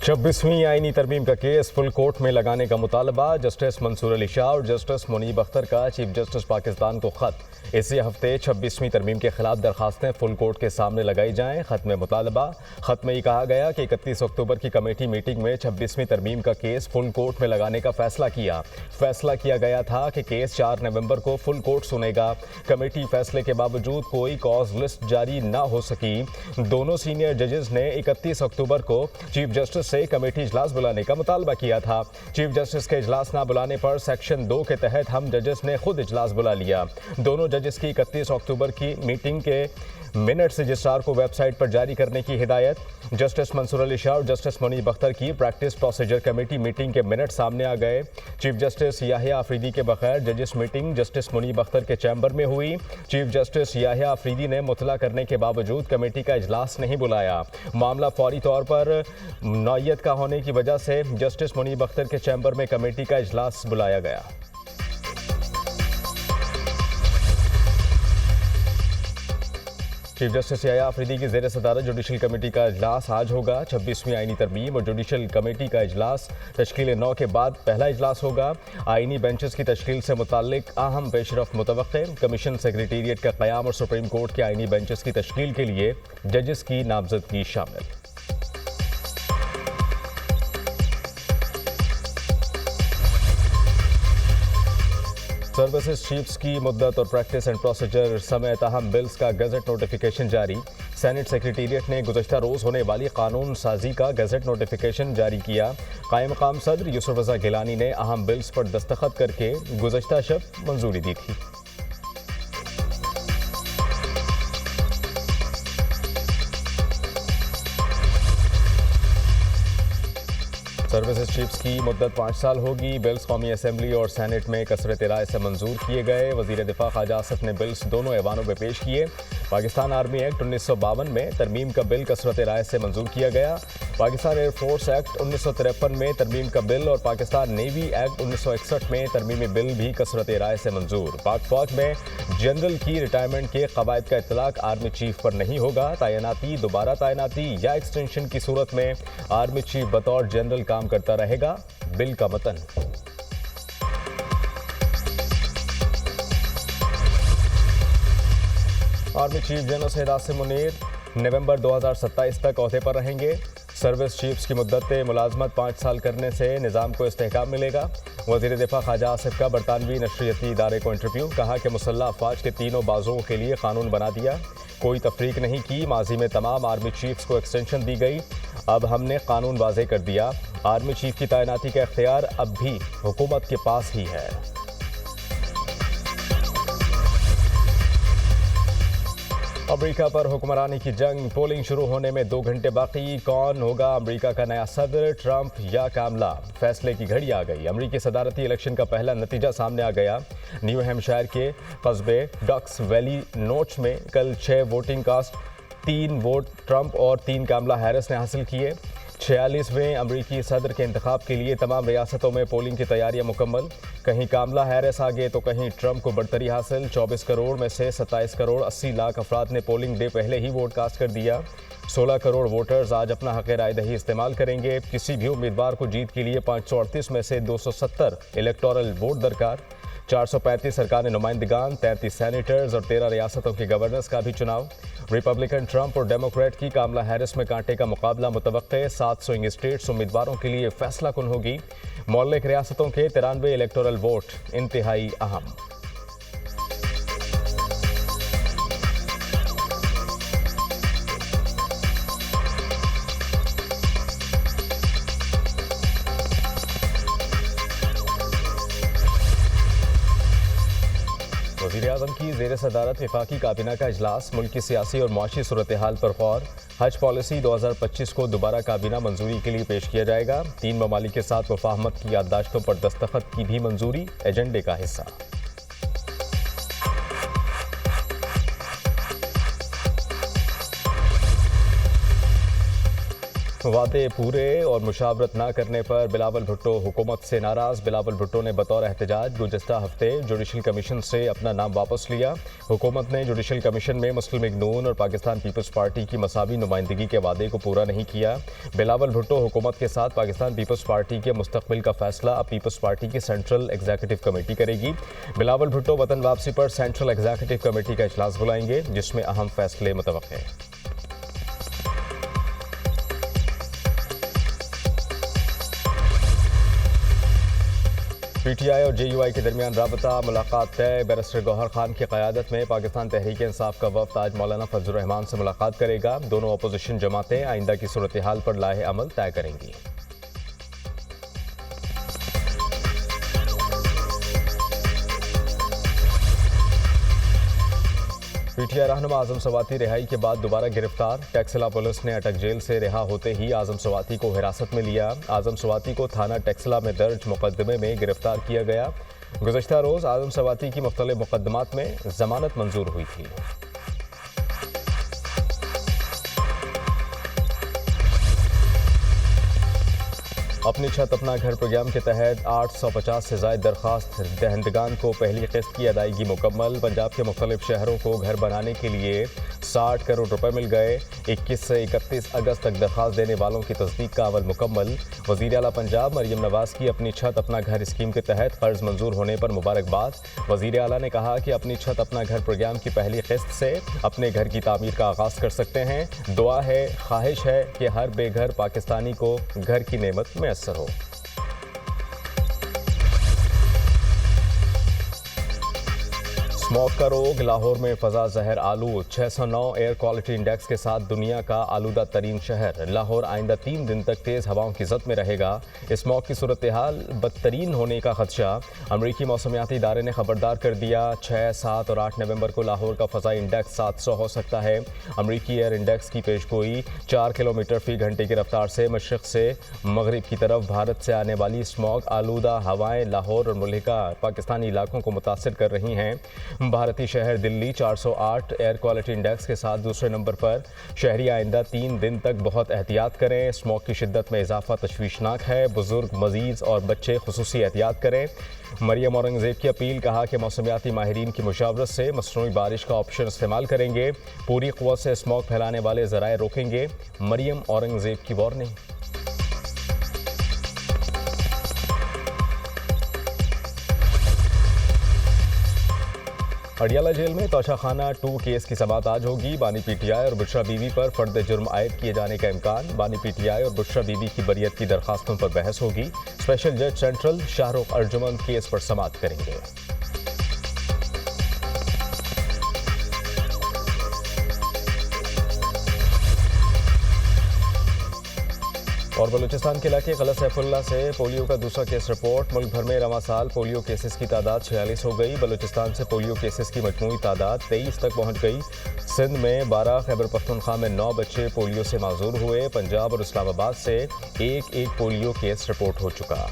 26वीं आईनी तरमीम का केस फुल कोर्ट में लगाने का मुतालबा। जस्टिस मंसूर अली शाह और जस्टिस मुनीब अख्तर का चीफ जस्टिस पाकिस्तान को खत। इसी हफ्ते 26वीं तरमीम के खिलाफ दरखास्तें फुल कोर्ट के सामने लगाई जाएं। खत में मुतालबा। खत में ये कहा गया कि 31 अक्टूबर की कमेटी मीटिंग में 26वीं तरमीम का केस फुल कोर्ट में लगाने का फैसला किया गया था कि केस 4 नवंबर को फुल कोर्ट सुनेगा। कमेटी फैसले के बावजूद कोई कॉज लिस्ट जारी न हो सकी। दोनों सीनियर जजेस ने 31 अक्टूबर को चीफ जस्टिस से कमेटी इजलास बुलाने का मुतालबा किया था। चीफ जस्टिस के इजलास न बुलाने पर सेक्शन 2 के तहत हम जजेस ने खुद इजलास बुला लिया। दोनों जजेस की 31 अक्टूबर की मीटिंग के मिनट्स रजिस्ट्रार को वेबसाइट पर जारी करने की हिदायत। जस्टिस मंसूर अली शाह और जस्टिस मुनीब अख्तर की प्रैक्टिस प्रोसीजर कमेटी मीटिंग के मिनट सामने आ गए। चीफ जस्टिस याहिया अफरीदी के बगैर जजेस मीटिंग जस्टिस मुनीब अख्तर के चैम्बर में हुई। चीफ जस्टिस याहिया अफरीदी ने मुतला करने के बावजूद कमेटी का इजलास नहीं बुलाया। मामला फौरी तौर पर नौयत का होने की वजह से जस्टिस मुनीब अख्तर के चैम्बर में कमेटी का इजलास बुलाया गया। चीफ जस्टिस याहिया अफरीदी की ज़ेर सदारत जुडिशल कमेटी का इजलास आज होगा। 26वीं आईनी तरमीम और जुडिशल कमेटी का इजलास तश्कील 9 के बाद पहला इजलास होगा। आईनी बेंचेस की तश्कील से मुताल्लिक अहम पेशरफ मुतवक्के। कमीशन सेक्रेटेरिएट का क़याम और सुप्रीम कोर्ट के आईनी बेंचेस की तश्कील के लिए जजेस की नामजदगी शामिल। सर्विसेज चीफ्स की मुद्दत और प्रैक्टिस एंड प्रोसीजर समेत अहम बिल्स का गजट नोटिफिकेशन जारी। सेनेट सेक्रेटेरिएट ने गुज़श्ता रोज़ होने वाली कानून साजी का गजट नोटिफिकेशन जारी किया। कायम मकाम सदर यूसुफ रज़ा गिलानी ने अहम बिल्स पर दस्तखत करके गुज़श्ता शब मंजूरी दी थी। सर्विसेज चीफ्स की मुद्दत 5 साल होगी। बिल्स कौमी असम्बली और सेनेट में कसरत राय से मंजूर किए गए। वज़ीर दिफा ख्वाजा आसिफ ने बिल्स दोनों ऐवानों में पेश किए। पाकिस्तान आर्मी एक्ट 1952 में तरमीम का बिल कसरत राय से मंजूर किया गया। पाकिस्तान एयरफोर्स एक्ट 1953 में तरमीम का बिल और पाकिस्तान नेवी एक्ट 1961 में तरमीमी बिल भी कसरत राय से मंजूर। पाक फौज में जनरल की रिटायरमेंट के कवायद का इतलाक आर्मी चीफ पर नहीं होगा। तैनाती, दोबारा तैनाती या एक्सटेंशन की सूरत में आर्मी चीफ बतौर जनरल काम करता रहेगा। बिल का मतन। Army chief general Syed Asim Munir नवंबर 2027 तक ओहदे पर रहेंगे। सर्विस चीफ्स की मुद्दत मुलाजमत 5 साल करने से निज़ाम को इस्तेहकाम मिलेगा। वज़ीर दिफा ख्वाजा आसिफ का बरतानवी नशरियती इदारे को इंटरव्यू। कहा कि मुसल्लह अफवाज के तीनों बाजुओं के लिए कानून बना दिया, कोई तफरीक नहीं की। माजी में तमाम आर्मी चीफ्स को एक्सटेंशन दी गई, अब हमने कानून वाज़े कर दिया। आर्मी चीफ की तैनाती का इख्तियार अब भी हुकूमत के पास ही है। अमेरिका पर हुक्मरानी की जंग। पोलिंग शुरू होने में 2 घंटे बाकी। कौन होगा अमेरिका का नया सदर, ट्रंप या कामला? फैसले की घड़ी आ गई। अमेरिकी सदारती इलेक्शन का पहला नतीजा सामने आ गया। न्यू हैम्पशायर के कस्बे डक्स वैली नोच में कल 6 वोटिंग कास्ट, 3 वोट ट्रंप और 3 कामला हैरिस ने हासिल किए। 46वें अमरीकी सदर के इंतखाब के लिए तमाम रियासतों में पोलिंग की तैयारियां मुकम्मल। कहीं कामला हैरिस आगे तो कहीं ट्रंप को बढ़तरी हासिल। 24 करोड़ में से 27 करोड़ 80 लाख अफराद ने पोलिंग डे पहले ही वोट कास्ट कर दिया। 16 करोड़ वोटर्स आज अपना हक़ राय दही इस्तेमाल करेंगे। किसी भी उम्मीदवार को जीत के लिए 538 में से 270 इलेक्टोरल वोट दरकार। 435 सरकारी नुमाइंदगान, 33 सैनिटर्स और 13 रियासतों के गवर्नर्स का भी चुनाव। रिपब्लिकन ट्रंप और डेमोक्रेट की कामला हैरिस में कांटे का मुकाबला मुतवक्के। 7 स्विंग स्टेट्स उम्मीदवारों के लिए फैसला कुन होगी। मोहल्लिक रियासतों के 93 इलेक्टोरल वोट इंतहाई अहम। वज़ीर-ए-आज़म की ज़ेर सदारत वफाकी काबीना का इजलास। मुल्क की सियासी और मुआशी सूरत हाल पर गौर। हज पॉलिसी 2025 को दोबारा काबीना मंजूरी के लिए पेश किया जाएगा। 3 ममालिक के साथ मुफाहमत की याददाश्तों पर दस्तखत की भी मंजूरी एजेंडे का हिस्सा। वादे पूरे और मुशावरत न करने पर बिलावल भुट्टो हुकूमत से नाराज। बिलावल भुट्टो ने बतौर एहतजाज गुज़िश्ता हफ्ते जुडिशल कमीशन से अपना नाम वापस लिया। हुकूमत ने जुडिशल कमीशन में मुस्लिम लीग नून और पाकिस्तान पीपल्स पार्टी की मसावी नुमाइंदगी के वादे को पूरा नहीं किया। बिलावल भुट्टो हुकूमत के साथ पाकिस्तान पीपल्स पार्टी के मुस्तकबिल का फैसला अब पीपल्स पार्टी की सेंट्रल एग्जीक्यूटिव कमेटी करेगी। बिलावल भुट्टो वतन वापसी पर सेंट्रल एग्जीक्यूटिव कमेटी का इजलास बुलाएंगे, जिसमें अहम फैसले मुतवक्किल हैं। पीटीआई और जेयूआई के दरमियान राबता मुलाकात तय। बैरिस्टर गौहर खान की क़यादत में पाकिस्तान तहरीक इंसाफ का वफ़द आज मौलाना फजल रहमान से मुलाकात करेगा। दोनों अपोजिशन जमातें आइंदा की सूरत हाल पर लाहे अमल तय करेंगी। पीटीआई रहनुमा आजम सवाती रिहाई के बाद दोबारा गिरफ्तार। टैक्सिला पुलिस ने अटक जेल से रिहा होते ही आजम सवाती को हिरासत में लिया। आजम सवाती को थाना टैक्सिला में दर्ज मुकदमे में गिरफ्तार किया गया। गुज़श्ता रोज़ आजम सवाती की मुख्तलिफ मुकदमात में जमानत मंजूर हुई थी। अपनी छत अपना घर प्रोग्राम के तहत 850 से ज़ायद दरख्वास्त दहंदगान को पहली किस्त की अदायगी मुकम्मल। पंजाब के मुख्तलिफ शहरों को घर बनाने के लिए 60 करोड़ रुपए मिल गए। 21 से 31 अगस्त तक दरख्वास्त देने वालों की तस्दीक का अमल मुकम्मल। वज़ीर आला पंजाब मरियम नवाज़ की अपनी छत अपना घर स्कीम के तहत कर्ज मंजूर होने पर मुबारकबाद। वज़ीर आला ने कहा कि अपनी छत अपना घर प्रोग्राम की पहली किस्त से अपने घर की तामीर का आगाज़ कर सकते हैं। दुआ है, ख्वाहिश है कि हर बेघर पाकिस्तानी को घर की नेमत मैसर हो। स्मॉग का रोग। लाहौर में फ़ज़ा ज़हर आलूद। 609 एयर क्वालिटी इंडेक्स के साथ दुनिया का आलूदा तरीन शहर। लाहौर आइंदा 3 दिन तक तेज़ हवाओं की ज़द में रहेगा। स्मॉग की सूरत हाल बदतरीन होने का खदशा। अमरीकी मौसमियाती इदारे ने खबरदार कर दिया। 6, 7 और 8 नवंबर को लाहौर का फ़ज़ाई इंडेक्स 700 हो सकता है। अमरीकी एयर इंडेक्स की पेशगोई 4 किलोमीटर फ़ी घंटे की रफ्तार से मशरक़ से मगरिब की तरफ भारत से आने वाली स्मॉग आलूदा हवाएँ लाहौर और मुल्हिका पाकिस्तानी इलाकों को मुतासिर कर रही हैं। भारतीय शहर दिल्ली 408 एयर क्वालिटी इंडेक्स के साथ दूसरे नंबर पर। शहरी आइंदा 3 दिन तक बहुत एहतियात करें। स्मॉग की शिद्दत में इजाफा तशवीशनाक है। बुजुर्ग, मजीज और बच्चे खुसूसी एहतियात करें। मरियम औरंगज़ेब की अपील। कहा कि मौसमियाती माहिरीन की मुशावरत से मसनूई बारिश का ऑप्शन इस्तेमाल करेंगे। पूरी क़ुव्वत से स्मॉग फैलाने वाले ज़राए रोकेंगे। मरियम औरंगज़ेब की वार्निंग। अडियाला जेल में तोशाखाना 2 केस की समाअत आज होगी। बानी पीटीआई और बुशरा बीवी पर फर्द जुर्म आयद किए जाने का इम्कान। बानी पीटीआई और बुशरा बीवी की बरियत की दरखास्तों पर बहस होगी। स्पेशल जज सेंट्रल शाहरुख अर्जुमन केस पर समाअत करेंगे। और बलूचिस्तान के इलाके क़लत सैफुल्ला से पोलियो का दूसरा केस रिपोर्ट। मुल्क भर में रवां साल पोलियो केसेस की तादाद 46 हो गई। बलूचिस्तान से पोलियो केसेस की मजमूई तादाद 23 तक पहुंच गई। सिंध में 12, खैबर पख्तूनख्वा में 9 बच्चे पोलियो से माजूर हुए। पंजाब और इस्लामाबाद से एक पोलियो केस रिपोर्ट हो चुका।